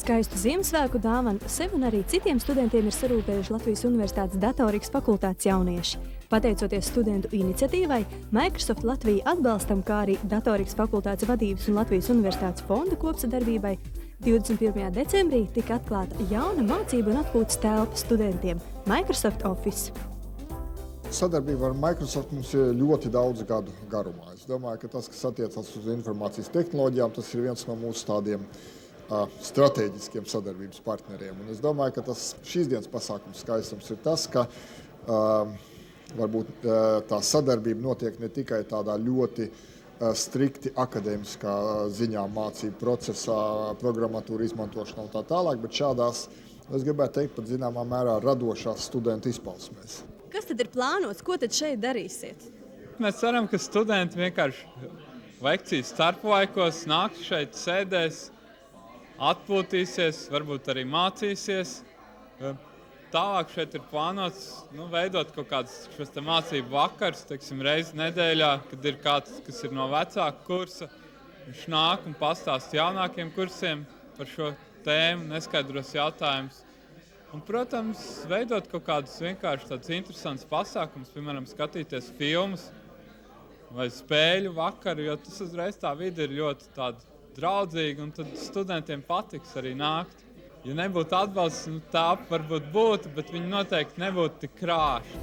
Skaistu Ziemassvētku dāvanu sev un arī citiem studentiem ir sarūpējuši Latvijas Universitātes datorikas fakultātes jaunieši. Pateicoties studentu iniciatīvai, Microsoft Latviju atbalstam, kā arī datorikas fakultātes vadības un Latvijas Universitātes fonda kopsadarbībai, 21. decembrī tika atklāta jauna mācību un atpūtas telpa studentiem – Microsoft Office. Sadarbība ar Microsoft mums ir ļoti daudz gadu garumā. Es domāju, ka tas, kas attiecas uz informācijas tehnoloģijām, tas ir viens no mūsu tādiem strateģiskiem sadarbības partneriem. Un es domāju, ka tas šīs dienas pasākums skaistums ir tas, ka varbūt tā sadarbība notiek ne tikai tādā ļoti strikti akadēmiskā ziņā mācību procesā, programmatūra izmantošanā un tā tālāk, bet šādās, es gribētu teikt, pat zināmā mērā radošās studentu izpausmēs. Kas tad ir plānots? Ko tad šeit darīsiet? Mēs ceram, ka studenti vienkārši lekcijas starplaikos nāks šeit, sēdēs, atpūtīsies, varbūt arī mācīsies. Tālāk šeit ir plānots veidot kaut kādus šos mācību vakars, reizi nedēļā, kad ir kāds, kas ir no vecāka kursa. Viņš nāk un pastāst jaunākiem kursiem par šo tēmu, neskaidros jautājumus. Un, protams, veidot kaut kādus vienkārši tādus interesantus pasākumus, piemēram, skatīties filmas vai spēļu vakaru, jo tas uzreiz tā vide ir ļoti tāda draudzīga, un tad studentiem patiks arī nākt. Ja nebūtu atbalsts, tā varbūt būtu, bet viņi noteikti nebūtu tik krāši.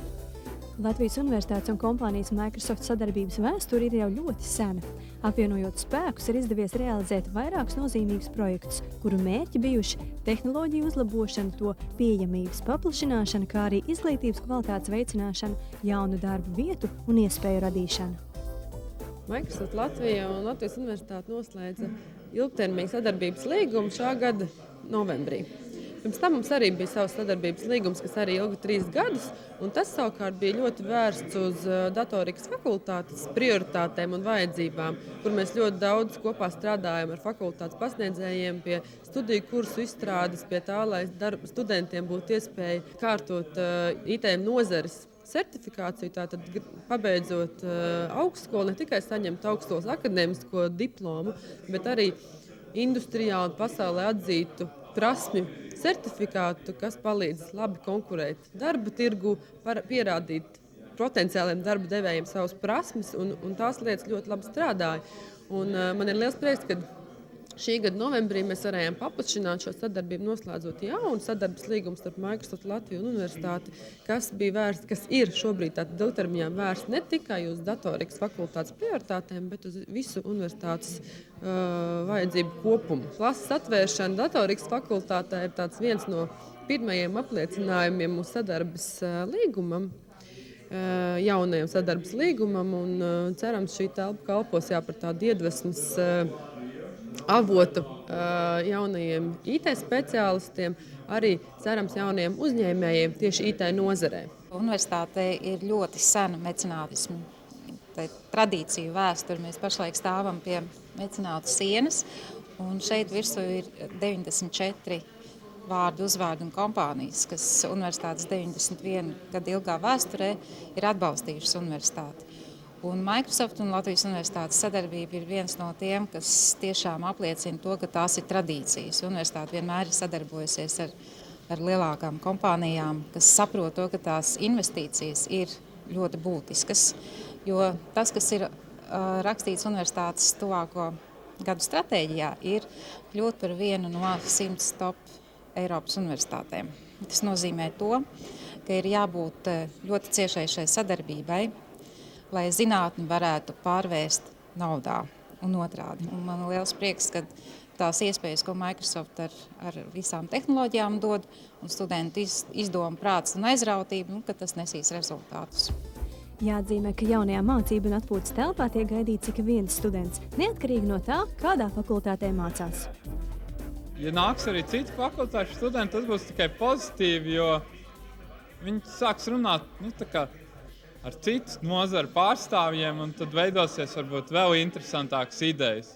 Latvijas Universitātes un kompānijas Microsoft sadarbības vēsture ir jau ļoti sena. Apvienojot spēkus, ir izdevies realizēt vairākus nozīmīgus projektus, kuru mērķi bijuši tehnoloģiju uzlabošana, to pieejamības paplašināšana, kā arī izglītības kvalitātes veicināšana, jaunu darbu vietu un iespēju radīšana. Microsoft Latvija un Latvijas Universitāte noslēdza ilgtermiņa sadarbības līgumu šā gada novembrī. Pirms tam mums arī bija savs sadarbības līgums, kas arī ilga 3 gadus, un tas savukārt bija ļoti vērsts uz datorikas fakultātes prioritātēm un vajadzībām, kur mēs ļoti daudz kopā strādājam ar fakultātes pasniedzējiem pie studiju kursu izstrādes, pie tā, lai studentiem būtu iespēja kārtot IT nozares certifikāciju, tātad pabeidzot augstskolu, ne tikai saņemt augstskolas akadēmisko diplomu, bet arī industrijā un pasaulē atzītu prasmju certifikātu, kas palīdz labi konkurēt darba tirgu, pierādīt potenciāliem darba devējiem savas prasmes, un tās lietas ļoti labi strādāja. Un man ir liels prieks, ka šī gada novembrī mēs varējām paplašināt šo sadarbību, noslēdzot jaunu sadarbības līgumu starp Microsoft Latviju un Universitāti, kas ir šobrīd ilgtermiņā vērsts ne tikai uz datorikas fakultātes prioritātēm, bet uz visu universitātes vajadzību kopumu. Klases atvēršana datorikas fakultātē ir viens no pirmajiem apliecinājumiem mūsu sadarbības līgumam, jaunajam sadarbības līgumam, un cerams, šī telpa kalpos par tādu iedvesmas avotu jaunajiem IT speciālistiem, arī cerams jaunajiem uzņēmējiem tieši IT nozarē. Universitātē ir ļoti sena mecenātismu tradīciju vēsture. Mēs pašlaik stāvam pie mecenātu sienas, un šeit virsū ir 94 vārdu, uzvārdu un kompānijas, kas universitātes 91 gadu ilgā vēsturē ir atbalstījušas universitāti. Un Microsoft un Latvijas Universitātes sadarbība ir viens no tiem, kas tiešām apliecina to, ka tās ir tradīcijas. Universitāte vienmēr ir sadarbojusies ar lielākām kompānijām, kas saprot to, ka tās investīcijas ir ļoti būtiskas. Jo tas, kas ir rakstīts universitātes tuvāko gadu stratēģijā, ir kļūt par vienu no 100 top Eiropas universitātēm. Tas nozīmē to, ka ir jābūt ļoti ciešai šai sadarbībai, lai zinātni varētu pārvērst naudā un otrādi. Un man ir liels prieks, ka tās iespējas, ko Microsoft ar visām tehnoloģijām dod, un studentu izdomu, prāts un aizrautību, ka tas nesīs rezultātus. Jāatzīmē, ka jaunajā mācību un atpūtas telpā tiek gaidīts ik viens students, neatkarīgi no tā, kādā fakultātē mācās. Ja nāks arī citi fakultāšu studenti, tas būs tikai pozitīvi, jo viņi sāks runāt ar citu nozaru pārstāvjiem, un tad veidosies varbūt vēl interesantākas idejas.